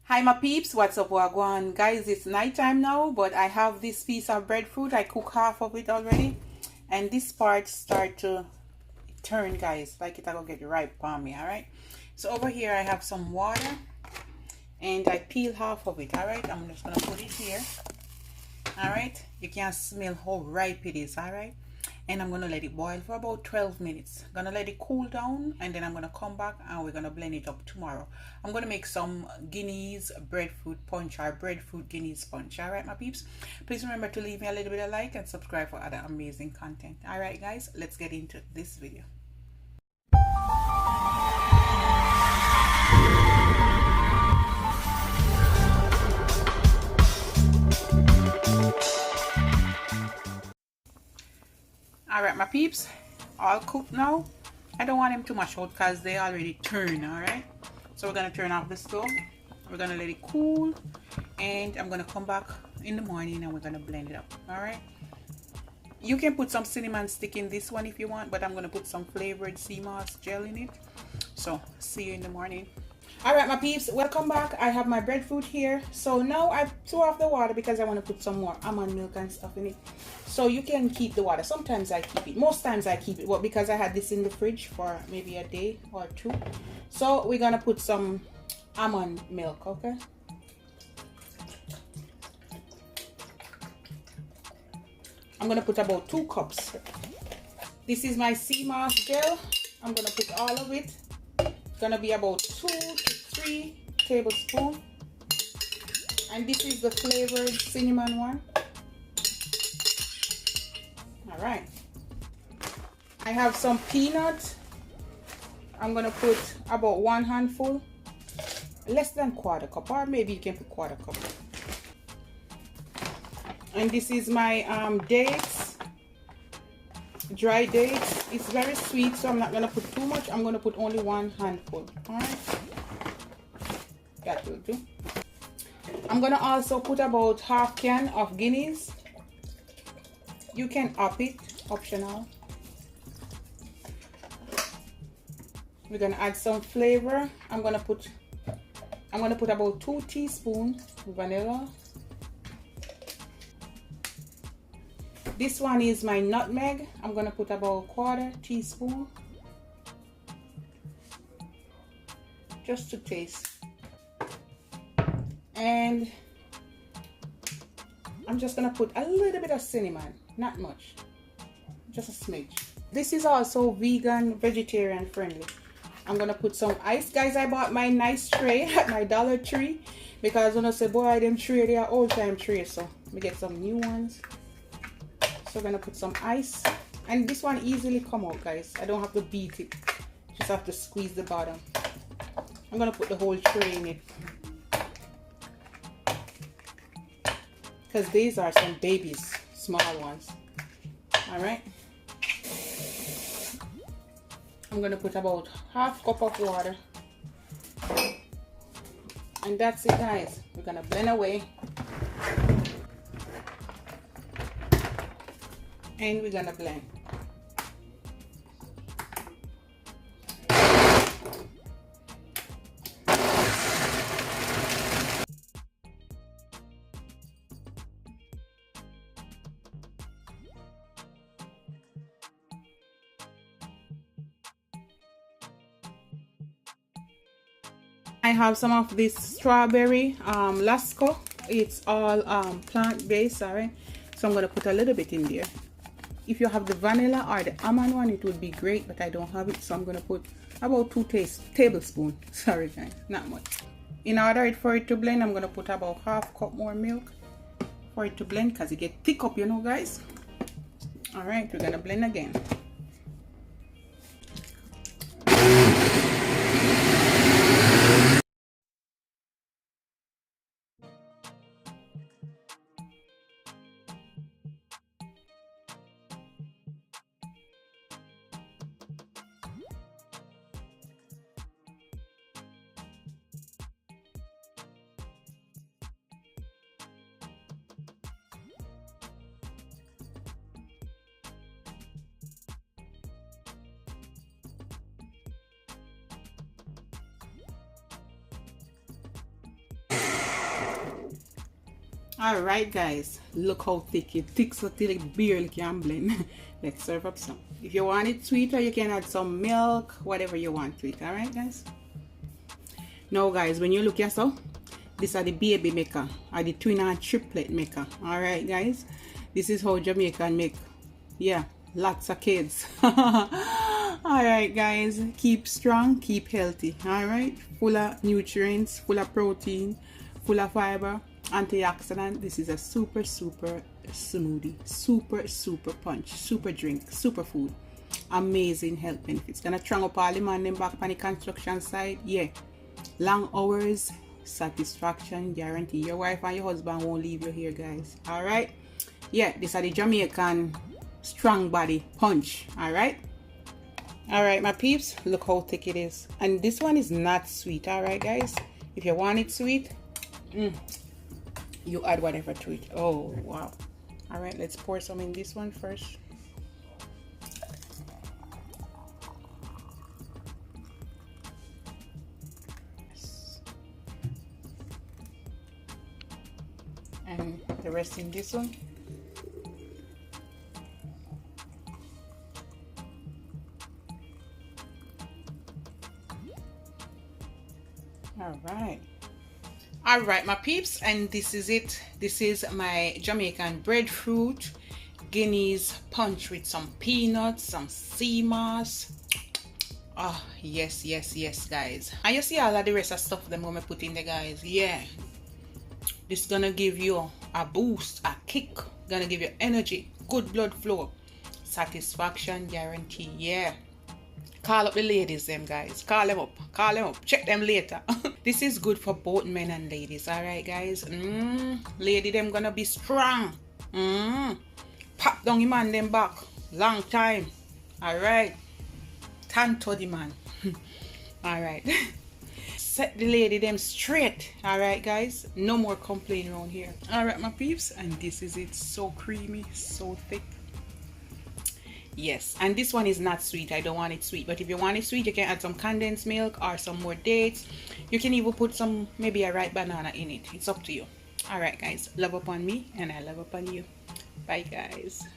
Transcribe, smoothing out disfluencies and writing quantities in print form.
Hi my peeps, what's up, wagwan? Guys, it's nighttime now, but I have this piece of breadfruit. I cook half of it already, and this part start to turn, guys, like it'll get ripe on me. All right, so over here I have some water and I peel half of it. All right, I'm just gonna put it here. All right, you can smell how ripe it is. All right, and I'm gonna let it boil for about 12 minutes. I'm gonna let it cool down, and then I'm gonna come back and we're gonna blend it up tomorrow. I'm gonna make some Guinness breadfruit punch or breadfruit Guinness punch. All right, my peeps, please remember to leave me a little bit of like and subscribe for other amazing content. All right, guys, let's get into this video. All right, my peeps, all cooked now. I don't want them too much out because they already turn. All right, so we're gonna turn off the stove. We're gonna let it cool, and I'm gonna come back in the morning and we're gonna blend it up. All right, you can put some cinnamon stick in this one if you want, but I'm gonna put some flavored sea moss gel in it. So see you in the morning. All right, my peeps, welcome back. I have my breadfruit here. So now I threw off the water because I want to put some more almond milk and stuff in it. So you can keep the water. Sometimes I keep it. Most times I keep it. Well, because I had this in the fridge for maybe a day or two. So we're gonna put some almond milk, okay? I'm gonna put about 2 cups. This is my sea moss gel. I'm gonna put all of it. It's gonna be about 2 to 3 tablespoons. And this is the flavored cinnamon one. All right. I have some peanuts. I'm gonna put about 1 handful, less than 1/4 cup, or maybe you can put 1/4 cup. And this is my dates, dry dates. It's very sweet, so I'm not gonna put too much. I'm gonna put only 1 handful. All right, that will do. I'm gonna also put about half can of Guinness. You can up it, optional. We're gonna add some flavor. I'm gonna put about 2 teaspoons vanilla. This one is my nutmeg. I'm gonna put about 1/4 teaspoon, just to taste. And I'm just gonna put a little bit of cinnamon, not much, just a smidge. This is also vegan, vegetarian friendly. I'm gonna put some ice. Guys, I bought my nice tray at my Dollar Tree because when I say, boy, them tray, they are old time trays, so let me get some new ones. So we're gonna put some ice, and this one easily come out, guys. I don't have to beat it, just have to squeeze the bottom. I'm gonna put the whole tray in it because these are some babies, small ones. All right, I'm gonna put about half cup of water, and that's it, guys. We're gonna blend away, and we're gonna blend. I have some of this strawberry lasco. It's all plant-based. All right, so I'm gonna put a little bit in there. If you have the vanilla or the almond one, it would be great, but I don't have it, so I'm gonna put about 2 tablespoons. Sorry guys, not much. In order for it to blend, I'm gonna put about half cup more milk for it to blend, because it get thick up, you know, guys. All right, we're gonna blend again. All right, guys, look how thick it thicks so till it barely can blend. Let's serve up some. If you want it sweeter, you can add some milk, whatever you want to it. All right, guys. Now, guys, when you look here, so these are the baby maker, or the twin and triplet maker. All right, guys, this is how Jamaican make. Yeah, lots of kids. All right, guys, keep strong, keep healthy. All right, full of nutrients, full of protein, full of fiber, antioxidant. This is a super smoothie, super punch, super drink, super food, amazing health benefits. Gonna strong up all the man them back on the construction side. Yeah, long hours, satisfaction guarantee. Your wife and your husband won't leave you here, guys. All right, yeah, these are the Jamaican Strong Body Punch. All right, my peeps, look how thick it is. And this one is not sweet. All right, guys, if you want it sweet, you add whatever to it. Oh wow. All right, let's pour some in this one first. Yes. And the rest in this one. All right, my peeps, and this is it. This is my Jamaican breadfruit Guinness punch with some peanuts, some sea moss. Oh yes, guys. And you see all of the rest of stuff them gonna put in there, guys. Yeah, this gonna give you a boost, a kick, gonna give you energy, good blood flow, satisfaction guarantee. Yeah, call up the ladies them, guys. Call them up, check them later. This is good for both men and ladies. All right, guys. Lady them gonna be strong. Pop down your man them back long time. All right, tan to the man. All right. Set the lady them straight. All right, guys, no more complaining around here. All right, my peeps, and this is it. So creamy, so thick. Yes, and this one is not sweet. I don't want it sweet, but if you want it sweet, you can add some condensed milk or some more dates. You can even put some, maybe a ripe banana in it. It's up to you. All right, guys, love upon me and I love upon you. Bye, guys.